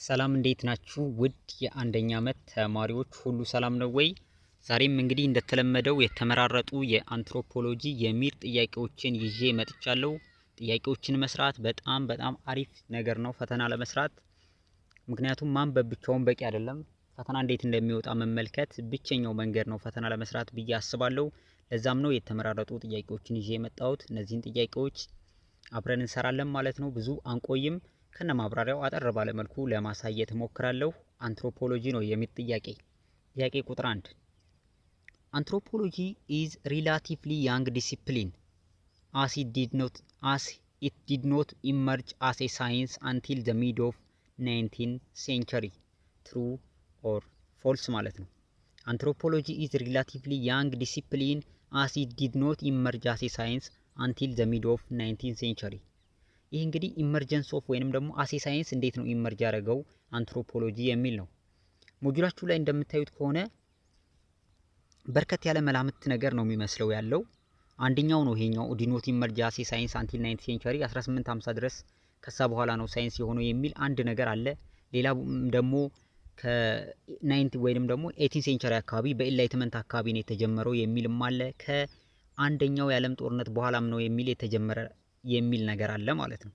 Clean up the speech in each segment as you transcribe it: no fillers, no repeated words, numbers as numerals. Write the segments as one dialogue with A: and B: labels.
A: ሰላም እንዴት ናችሁ? ውድ የአንደኛ ዓመት ተማሪዎች ሁሉ ሰላም ነው ወይ? ዛሬም እንግዲህ እንደተለመደው የተመራረጡ የአንትሮፖሎጂ የሚር ጥያቄዎችን ይዤ መጥቻለሁ። ጥያቄዎችን መስራት በጣም አሪፍ ነገር ነው ፈተና ለመስራት። ምክንያቱም ማንበብ ብቻውን በቂ አይደለም። ፈተና እንዴት እንደሚወጣ መመልከት ብቸኛው መንገድ ነው ፈተና ለመስራት ብዬ አስባለሁ። ለዛም ነው የተመራረጡ ጥያቄዎችን ይዤ የመጣሁት። እነዚህን ጥያቄዎች አብረን እንሰራለን ማለት ነው። ብዙ አንቆይም። ከነ ማብራሪያው አጠር ባለ መልኩ ለማሳየት ሞክራለሁ። አንትሮፖሎጂ ነው የሚል ጥያቄ። ጥያቄ ቁጥር 1 አንትሮፖሎጂ is relatively young discipline as it did not emerge as a science until the mid of 19th century. True or false ማለት ነው። Anthropology is relatively young discipline as it did not emerge as a science until the mid of 19th century. ይህ እንግዲህ ኢመርጀንስ ኦፍ ወይንም ደግሞ አሴ ሳይንስ እንዴት ነው ኢመርጅ ያደረገው አንትሮፖሎጂ የሚል ነው። ሞጁላችሁ ላይ እንደምታዩት ከሆነ በርከት ያለ መላምት ነገር ነው የሚመስለው ያለው። አንደኛው ነው ይሄኛው ዲኖት ኢመርጅ አሴ ሳይንስ አንቲል 19 ሴንቸሪ 1850 ድረስ ከዛ በኋላ ነው ሳይንስ የሆነው የሚል አንድ ነገር አለ። ሌላ ደግሞ ከ90 ወይንም ደግሞ 18 ሴንቸሪ አካባቢ በኢንላይትመንት አካባቢ ነው የተጀመረው የሚልም አለ። ከአንደኛው የዓለም ጦርነት በኋላም ነው የሚል የተጀመረ የሚል ነገር አለ ማለት ነው።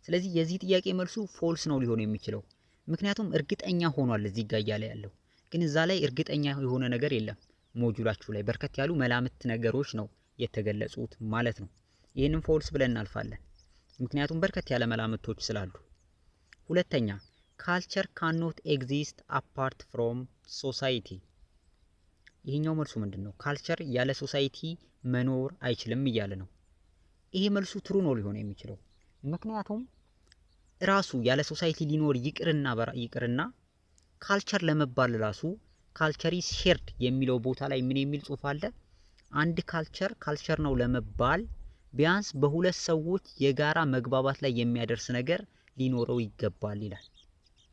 A: ስለዚህ የዚህ ጥያቄ መልሱ ፎልስ ነው ሊሆን የሚችለው። ምክንያቱም እርግጠኛ ሆኗል እዚህ ጋር እያለ ያለው ግን እዛ ላይ እርግጠኛ የሆነ ነገር የለም። ሞጁላችሁ ላይ በርከት ያሉ መላምት ነገሮች ነው የተገለጹት ማለት ነው። ይህንን ፎልስ ብለን እናልፋለን። ምክንያቱም በርከት ያለ መላምቶች ስላሉ። ሁለተኛ ካልቸር ካኖት ኤግዚስት አፓርት ፍሮም ሶሳይቲ። ይሄኛው መልሱ ምንድነው? ካልቸር ያለ ሶሳይቲ መኖር አይችልም እያለ ነው። ይሄ መልሱ ትሩ ነው ሊሆን የሚችለው። ምክንያቱም ራሱ ያለ ሶሳይቲ ሊኖር ይቅርና ካልቸር ለመባል ራሱ ካልቸር ኢዝ ሼርድ የሚለው ቦታ ላይ ምን የሚል ጽሑፍ አለ? አንድ ካልቸር ነው ለመባል ቢያንስ በሁለት ሰዎች የጋራ መግባባት ላይ የሚያደርስ ነገር ሊኖረው ይገባል ይላል።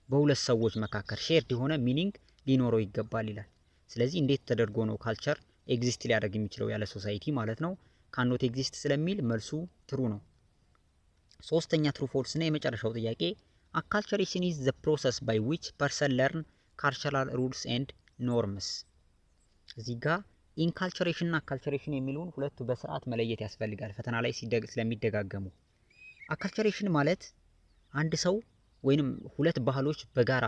A: በሁለት ሰዎች መካከል ሼርድ የሆነ ሚኒንግ ሊኖረው ይገባል ይላል። ስለዚህ እንዴት ተደርጎ ነው ካልቸር ኤግዚስት ሊያደርግ የሚችለው ያለ ሶሳይቲ ማለት ነው? ካኖት ኤግዚስት ስለሚል መልሱ ትሩ ነው። ሶስተኛ ትሩ ፎልስ እና የመጨረሻው ጥያቄ አካልቸሬሽን ኢዝ ዘ ፕሮሰስ ባይ ዊች ፐርሰን ለርን ካልቸራል ሩልስ ኤንድ ኖርምስ። እዚህ ጋር ኢንካልቸሬሽን እና አካልቸሬሽን የሚለውን ሁለቱ በስርዓት መለየት ያስፈልጋል ፈተና ላይ ስለሚደጋገሙ። አካልቸሬሽን ማለት አንድ ሰው ወይንም ሁለት ባህሎች በጋራ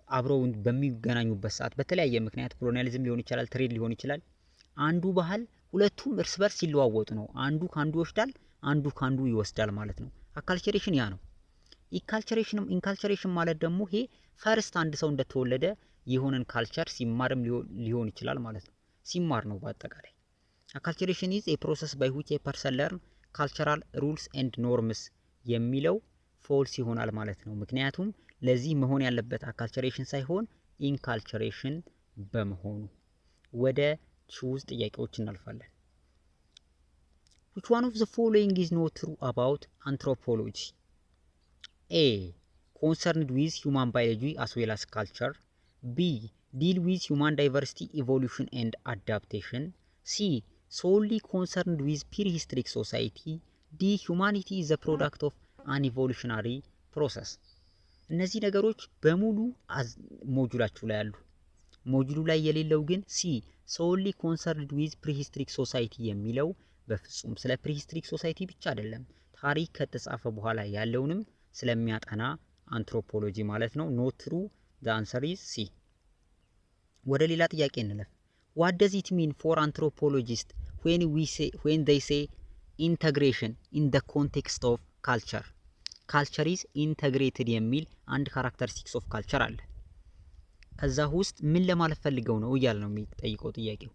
A: አብረው በሚገናኙበት ሰዓት በተለያየ ምክንያት ኮሎኒያሊዝም ሊሆን ይችላል፣ ትሬድ ሊሆን ይችላል። አንዱ ባህል ሁለቱም እርስ በርስ ሲለዋወጡ ነው። አንዱ ካንዱ ይወስዳል፣ አንዱ ካንዱ ይወስዳል ማለት ነው። አካልቸሬሽን ያ ነው። ኢንካልቸሬሽን ማለት ደግሞ ይሄ ፈርስት አንድ ሰው እንደተወለደ የሆነን ካልቸር ሲማርም ሊሆን ይችላል ማለት ነው። ሲማር ነው በአጠቃላይ። አካልቸሬሽን ኢዝ ኤ ፕሮሰስ ባይ ዊች ኤ ፐርሰን ለርን ካልቸራል ሩልስ ኤንድ ኖርምስ የሚለው ፎልስ ይሆናል ማለት ነው። ምክንያቱም ለዚህ መሆን ያለበት አካልቸሬሽን ሳይሆን ኢንካልቸሬሽን በመሆኑ። ወደ ቹዝ ጥያቄዎች እናልፋለን። Which one of the following is not true about anthropology? A. Concerned with human biology as well as culture. B. Deal with human diversity, evolution and adaptation. C. Solely concerned with prehistoric society. D. Humanity is a product of an evolutionary process. እነዚህ ነገሮች በሙሉ ሞጁላችሁ ላይ አሉ። ሞጁሉ ላይ የሌለው ግን ሲ solely concerned with prehistoric society የሚለው በፍጹም ስለ ፕሪሂስትሪክ ሶሳይቲ ብቻ አይደለም፣ ታሪክ ከተጻፈ በኋላ ያለውንም ስለሚያጠና አንትሮፖሎጂ ማለት ነው። ኖት ትሩ the answer is C። ወደ ሌላ ጥያቄ እንለፍ። what does it mean for anthropologists when they say integration in the context of culture? culture is integrated የሚል አንድ ካራክተሪስቲክስ ኦፍ ካልቸር አለ። ከዛ ውስጥ ምን ለማለት ፈልገው ነው እያለ ነው የሚጠይቀው ጥያቄው።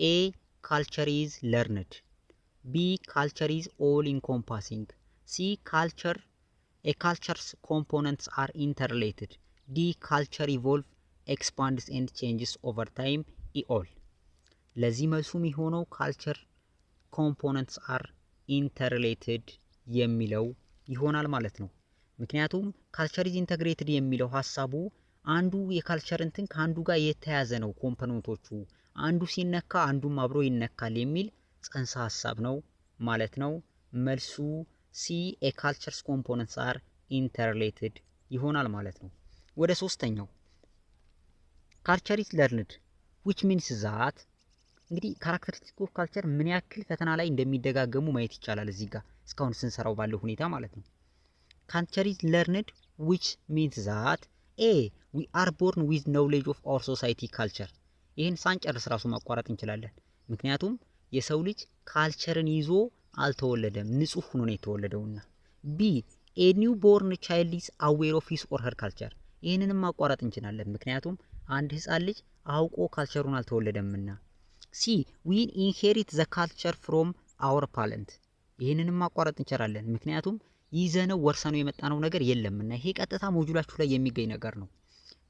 A: A culture is learned. B culture is all encompassing. C a culture's components are interrelated. D culture evolve, expands and changes over time. all ለዚህ መልሱ የሚሆነው culture components are interrelated የሚለው ይሆናል ማለት ነው። ምክንያቱም culture is integrated የሚለው ሐሳቡ አንዱ የካልቸር እንትን ከአንዱ ጋር የተያዘ ነው። ኮምፖነንቶቹ አንዱ ሲነካ አንዱም አብሮ ይነካል የሚል ጽንሰ ሐሳብ ነው ማለት ነው። መልሱ ሲ a culture's components are interrelated ይሆናል ማለት ነው። ወደ ሶስተኛው ካልቸር ኢዝ ለርንድ which means that እንግዲህ ካራክተሪስቲክ ኦፍ ካልቸር ምን ያክል ፈተና ላይ እንደሚደጋገሙ ማየት ይቻላል እዚህ ጋር እስካሁን ስንሰራው ባለው ሁኔታ ማለት ነው። ካልቸር ኢዝ ለርንድ which means that a we are born with knowledge of our society culture ይሄን ሳንጨርስ ራሱ ማቋረጥ እንችላለን። ምክንያቱም የሰው ልጅ ካልቸርን ይዞ አልተወለደም፣ ንጹህ ሆኖ ነው የተወለደውና። b a new born child is aware of his or her culture ይሄንንም ማቋረጥ እንችላለን። ምክንያቱም አንድ ህፃን ልጅ አውቆ ካልቸሩን አልተወለደምና። ሲ we inherit the culture from our parent ይሄንንም ማቋረጥ እንችላለን። ምክንያቱም ይዘነው ወርሰነው የመጣነው ነገር የለምና ይሄ ቀጥታ ሞጁላችሁ ላይ የሚገኝ ነገር ነው።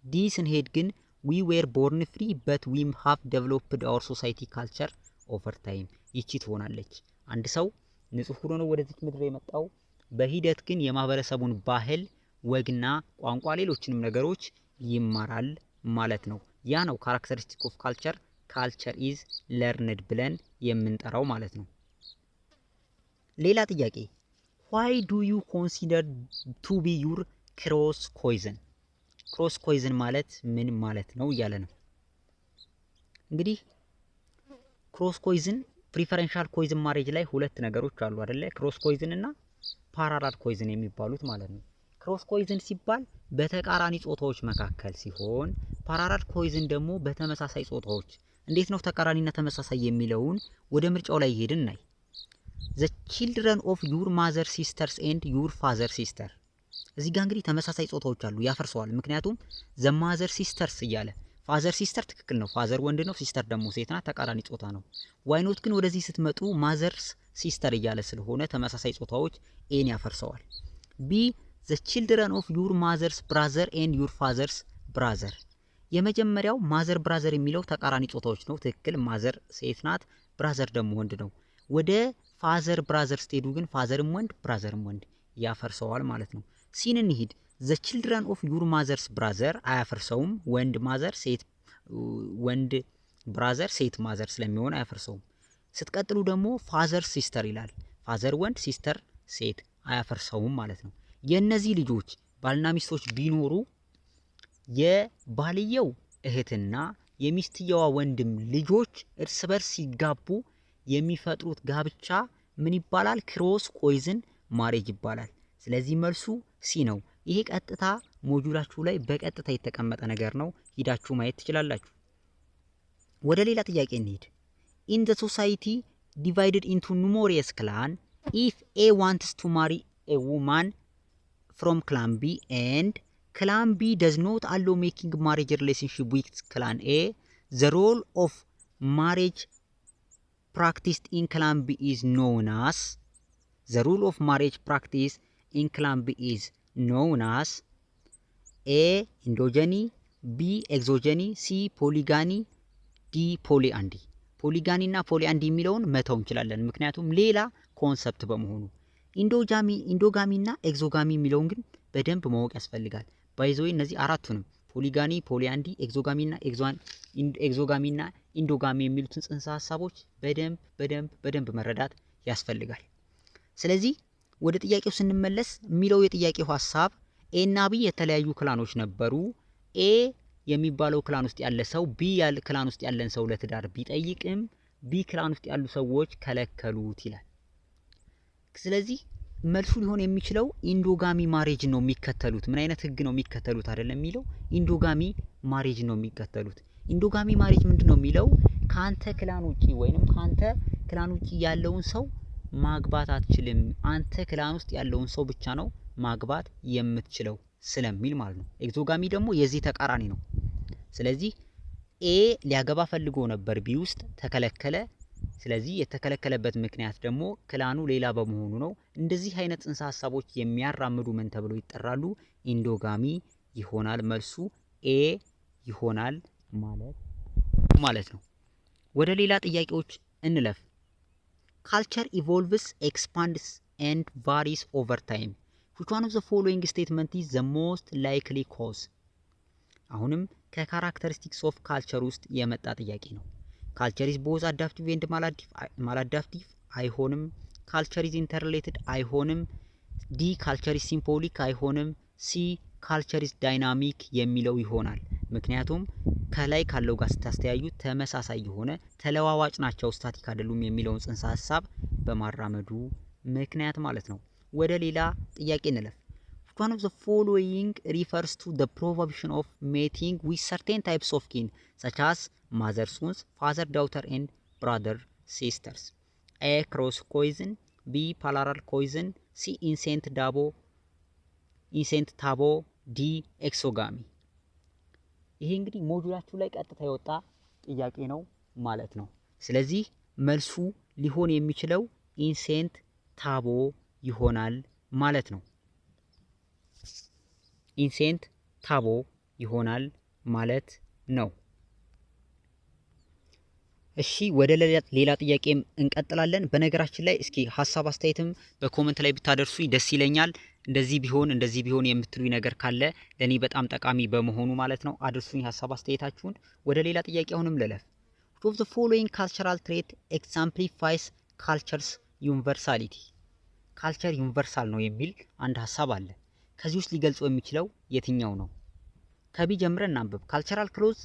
A: ዲ ስንሄድ ግን we were born free but we have developed our society culture over time ይቺ ትሆናለች። አንድ ሰው ንጹህ ሆኖ ነው ወደዚህ ምድር የመጣው፣ በሂደት ግን የማህበረሰቡን ባህል ወግና ቋንቋ ሌሎችንም ነገሮች ይማራል ማለት ነው። ያ ነው ካራክተሪስቲክ ኦፍ ካልቸር ካልቸር ኢዝ ለርንድ ብለን የምንጠራው ማለት ነው። ሌላ ጥያቄ why do you consider to be your cross coisin ክሮስ ኮይዝን ማለት ምን ማለት ነው እያለ ነው። እንግዲህ ክሮስ ኮይዝን ፕሪፈረንሻል ኮይዝን ማሬጅ ላይ ሁለት ነገሮች አሉ አይደለ? ክሮስ ኮይዝን እና ፓራላል ኮይዝን የሚባሉት ማለት ነው። ክሮስ ኮይዝን ሲባል በተቃራኒ ጾታዎች መካከል ሲሆን ፓራላል ኮይዝን ደግሞ በተመሳሳይ ጾታዎች። እንዴት ነው ተቃራኒና ተመሳሳይ የሚለውን ወደ ምርጫው ላይ ሄድን ናይ the children of your mother sisters and your father sister እዚህ ጋር እንግዲህ ተመሳሳይ ጾታዎች አሉ ያፈርሰዋል። ምክንያቱም the mother sisters እያለ ፋዘር ሲስተር ትክክል ነው። ፋዘር ወንድ ነው፣ ሲስተር ደግሞ ሴት ናት፣ ተቃራኒ ጾታ ነው። ዋይኖት ግን ወደዚህ ስትመጡ ማዘርስ ሲስተር እያለ ስለሆነ ተመሳሳይ ጾታዎች ኤን ያፈርሰዋል። ቢ the children of your mother's brother and your father's brother የመጀመሪያው ማዘር ብራዘር የሚለው ተቃራኒ ጾታዎች ነው። ትክክል ማዘር ሴት ናት፣ ብራዘር ደግሞ ወንድ ነው። ወደ ፋዘር ብራዘር ስትሄዱ ግን ፋዘርም ወንድ ብራዘርም ወንድ ያፈርሰዋል ማለት ነው። ሲን እንሂድ the children of your mother's brother አያፈርሰውም። ወንድ ማዘር ሴት ወንድ ብራዘር ሴት ማዘር ስለሚሆን አያፈርሰውም። ስትቀጥሉ ደግሞ ፋዘር ሲስተር ይላል። ፋዘር ወንድ ሲስተር ሴት አያፈርሰውም ማለት ነው። የነዚህ ልጆች ባልና ሚስቶች ቢኖሩ የባልየው እህትና የሚስትየዋ ወንድም ልጆች እርስ በርስ ሲጋቡ የሚፈጥሩት ጋብቻ ምን ይባላል? ክሮስ ኮይዝን ማሬጅ ይባላል። ስለዚህ መልሱ ሲ ነው። ይሄ ቀጥታ ሞጁላችሁ ላይ በቀጥታ የተቀመጠ ነገር ነው። ሂዳችሁ ማየት ትችላላችሁ። ወደ ሌላ ጥያቄ እንሂድ። in the society divided into numerous clan if A wants to marry a woman from clan B and clan B does not allow making marriage relationship with clan A the role of marriage practiced in clan B is known as the rule of marriage practice in clan B is known as A endogyny B exogyny C polygamy D polyandry ፖሊጋኒ እና ፖሊአንዲ የሚለውን መተው እንችላለን ምክንያቱም ሌላ ኮንሰፕት በመሆኑ። ኢንዶጋሚ እና ኤግዞጋሚ የሚለውን ግን በደንብ ማወቅ ያስፈልጋል። ባይዘው እነዚህ አራቱንም ፖሊጋኒ፣ ፖሊአንዲ፣ ኤግዞጋሚ እና ኢንዶጋሚ የሚሉትን ጽንሰ ሐሳቦች በደንብ መረዳት ያስፈልጋል። ስለዚህ ወደ ጥያቄው ስንመለስ የሚለው የጥያቄው ሐሳብ ኤ እና ቢ የተለያዩ ክላኖች ነበሩ። ኤ የሚባለው ክላን ውስጥ ያለ ሰው ቢ ያለ ክላን ውስጥ ያለን ሰው ለትዳር ቢጠይቅም ቢ ክላን ውስጥ ያሉ ሰዎች ከለከሉት ይላል። ስለዚህ መልሱ ሊሆን የሚችለው ኢንዶጋሚ ማሬጅ ነው የሚከተሉት። ምን አይነት ህግ ነው የሚከተሉት አይደለም የሚለው ኢንዶጋሚ ማሬጅ ነው የሚከተሉት። ኢንዶጋሚ ማሬጅ ምንድነው የሚለው ካንተ ክላን ውጪ ወይንም ካንተ ክላን ውጪ ያለውን ሰው ማግባት አትችልም፣ አንተ ክላን ውስጥ ያለውን ሰው ብቻ ነው ማግባት የምትችለው ስለሚል ማለት ነው። ኤግዞጋሚ ደግሞ የዚህ ተቃራኒ ነው። ስለዚህ ኤ ሊያገባ ፈልጎ ነበር ቢ ውስጥ ተከለከለ። ስለዚህ የተከለከለበት ምክንያት ደግሞ ክላኑ ሌላ በመሆኑ ነው። እንደዚህ አይነት ጽንሰ ሐሳቦች የሚያራምዱ ምን ተብለው ይጠራሉ? ኢንዶጋሚ ይሆናል። መልሱ ኤ ይሆናል ማለት ነው። ወደ ሌላ ጥያቄዎች እንለፍ። ካልቸር ኢቮልቭስ ኤክስፓንድስ ኤንድ ቫሪስ ኦቨር ታይም which one of the following statement is the most likely cause? አሁንም ከካራክተሪስቲክስ ኦፍ ካልቸር ውስጥ የመጣ ጥያቄ ነው። ካልቸር ኢዝ ቦዝ አዳፕቲቭ ኤንድ ማላዳፕቲቭ አይሆንም። ካልቸር ኢዝ ኢንተርሪሌትድ አይሆንም። ዲ ካልቸር ኢዝ ሲምቦሊክ አይሆንም። ሲ ካልቸር ኢዝ ዳይናሚክ የሚለው ይሆናል። ምክንያቱም ከላይ ካለው ጋር ስታስተያዩ ተመሳሳይ የሆነ ተለዋዋጭ ናቸው ስታቲክ አይደሉም የሚለውን ጽንሰ ሐሳብ በማራመዱ ምክንያት ማለት ነው። ወደ ሌላ ጥያቄ እንለፍ። One of the following refers to the prohibition of mating with certain types of kin such as mother sons, father daughter and brother sisters. A cross coisin, B parallel coisin, C incest tabo, D exogamy. ይሄ እንግዲህ ሞጁላችሁ ላይ ቀጥታ የወጣ ጥያቄ ነው ማለት ነው። ስለዚህ መልሱ ሊሆን የሚችለው ኢንሴንት ታቦ ይሆናል ማለት ነው። ኢንሴንት ታቦ ይሆናል ማለት ነው። እሺ ወደ ሌላ ጥያቄም እንቀጥላለን። በነገራችን ላይ እስኪ ሐሳብ አስተያየትም በኮሜንት ላይ ብታደርሱ ደስ ይለኛል። እንደዚህ ቢሆን የምትሉኝ ነገር ካለ ለኔ በጣም ጠቃሚ በመሆኑ ማለት ነው አድርሱኝ ሐሳብ አስተያየታችሁን። ወደ ሌላ ጥያቄ አሁንም ልለፍ። Which of the following cultural trait exemplifies culture's universality? ካልቸር ዩኒቨርሳል ነው የሚል አንድ ሐሳብ አለ። ከዚህ ውስጥ ሊገልጸው የሚችለው የትኛው ነው? ከቢ ጀምረን እናንብብ። ካልቸራል ክሎዝ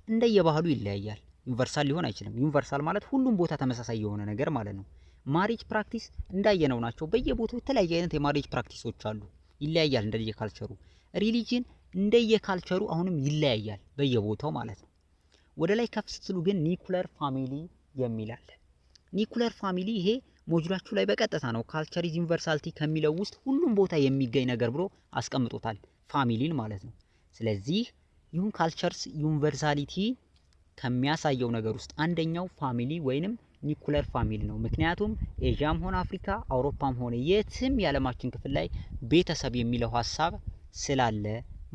A: እንደየባህሉ ይለያያል። ዩኒቨርሳል ሊሆን አይችልም። ዩኒቨርሳል ማለት ሁሉም ቦታ ተመሳሳይ የሆነ ነገር ማለት ነው። ማሪጅ ፕራክቲስ እንዳየነው ናቸው። በየቦታው የተለያየ አይነት የማሪጅ ፕራክቲሶች አሉ። ይለያያል እንደየካልቸሩ። ሪሊጂን እንደየካልቸሩ አሁንም ይለያያል በየቦታው ማለት ነው። ወደ ላይ ከፍ ስትሉ ግን ኒኩለር ፋሚሊ የሚል አለ። ኒኩለር ፋሚሊ ይሄ ሞጁላችሁ ላይ በቀጥታ ነው ካልቸር ኢዝ ዩኒቨርሳሊቲ ከሚለው ውስጥ ሁሉም ቦታ የሚገኝ ነገር ብሎ አስቀምጦታል ፋሚሊን ማለት ነው። ስለዚህ ይሁን ካልቸርስ ዩኒቨርሳሊቲ ከሚያሳየው ነገር ውስጥ አንደኛው ፋሚሊ ወይንም ኒኩለር ፋሚሊ ነው። ምክንያቱም ኤዥያም ሆነ አፍሪካ፣ አውሮፓም ሆነ የትም የዓለማችን ክፍል ላይ ቤተሰብ የሚለው ሐሳብ ስላለ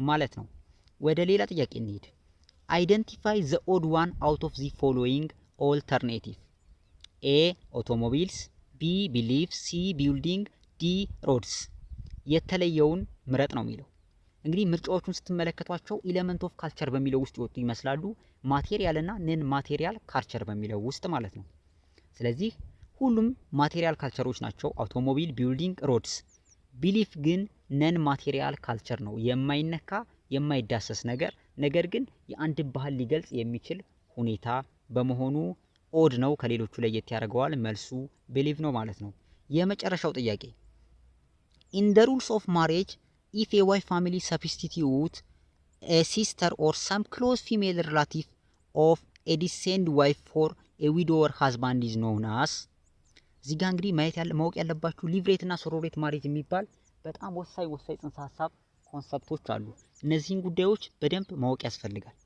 A: ማለት ነው። ወደ ሌላ ጥያቄ እንሂድ። አይደንቲፋይ ዘ ኦድ ዋን አውት ኦፍ ዚ ፎሎዊንግ ኦልተርኔቲቭ። ኤ ኦቶሞቢልስ፣ ቢ ቢሊፍስ፣ ሲ ቢልዲንግ፣ ዲ ሮድስ። የተለየውን ምረጥ ነው የሚለው። እንግዲህ ምርጫዎቹን ስትመለከቷቸው ኤሌመንት ኦፍ ካልቸር በሚለው ውስጥ ይወጡ ይመስላሉ። ማቴሪያል እና ነን ማቴሪያል ካልቸር በሚለው ውስጥ ማለት ነው። ስለዚህ ሁሉም ማቴሪያል ካልቸሮች ናቸው፣ አውቶሞቢል፣ ቢልዲንግ፣ ሮድስ። ቢሊፍ ግን ነን ማቴሪያል ካልቸር ነው፣ የማይነካ የማይዳሰስ ነገር ግን የአንድ ባህል ሊገልጽ የሚችል ሁኔታ በመሆኑ ኦድ ነው፣ ከሌሎቹ ለየት ያደርገዋል። መልሱ ቢሊቭ ነው ማለት ነው። የመጨረሻው ጥያቄ ኢን ዘ ሩልስ ኦፍ ማሬጅ ኢፍ ኤ ዋይፍ ፋሚሊ ሰብስቲቲዩት ኤ ሲስተር ኦር ሰም ክሎዝ ፊሜል ሪላቲቭ ኦፍ ኤ ዲሴንድ ዋይፍ ፎር ኤ ዊዶወር ሃዝባንድ ኢዝ ኖውን አስ። እዚህ ጋር እንግዲህ ማወቅ ያለባችሁ ሊቭሬት እና ሶሮሬት ማሬጅ የሚባል በጣም ወሳኝ ጽንሰ ሀሳብ ኮንሰፕቶች አሉ። እነዚህን ጉዳዮች በደንብ ማወቅ ያስፈልጋል።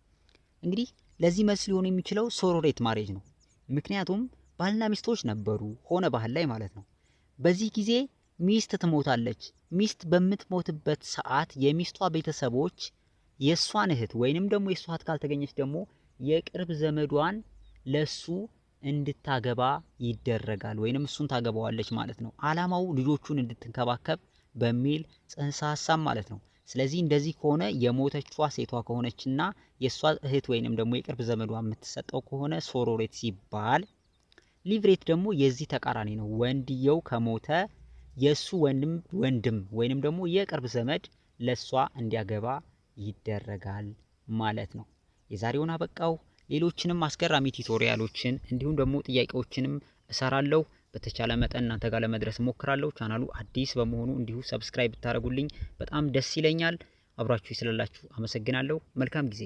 A: እንግዲህ ለዚህ መልስ ሊሆን የሚችለው ሶሮሬት ማሬጅ ነው። ምክንያቱም ባልና ሚስቶች ነበሩ ሆነ ባህል ላይ ማለት ነው። በዚህ ጊዜ ሚስት ትሞታለች። ሚስት በምትሞትበት ሰዓት የሚስቷ ቤተሰቦች የሷን እህት ወይንም ደግሞ የሷ እህት ካልተገኘች ደግሞ የቅርብ ዘመዷን ለሱ እንድታገባ ይደረጋል ወይንም እሱን ታገባዋለች ማለት ነው። አላማው ልጆቹን እንድትንከባከብ በሚል ጽንሰ ሐሳብ ማለት ነው። ስለዚህ እንደዚህ ከሆነ የሞተችዋ ሴቷ ከሆነችና የሷ እህት ወይንም ደግሞ የቅርብ ዘመዷ የምትሰጠው ከሆነ ሶሮሬት ሲባል፣ ሊቭሬት ደግሞ የዚህ ተቃራኒ ነው። ወንድየው ከሞተ የሱ ወንድም ወይንም ደግሞ የቅርብ ዘመድ ለሷ እንዲያገባ ይደረጋል ማለት ነው። የዛሬውን አበቃው። ሌሎችንም አስገራሚ ቱቶሪያሎችን እንዲሁም ደግሞ ጥያቄዎችንም እሰራለሁ። በተቻለ መጠን እናንተ ጋር ለመድረስ ሞክራለሁ። ቻናሉ አዲስ በመሆኑ እንዲሁ ሰብስክራይብ ብታደርጉልኝ በጣም ደስ ይለኛል። አብራችሁ ስለላችሁ አመሰግናለሁ። መልካም ጊዜ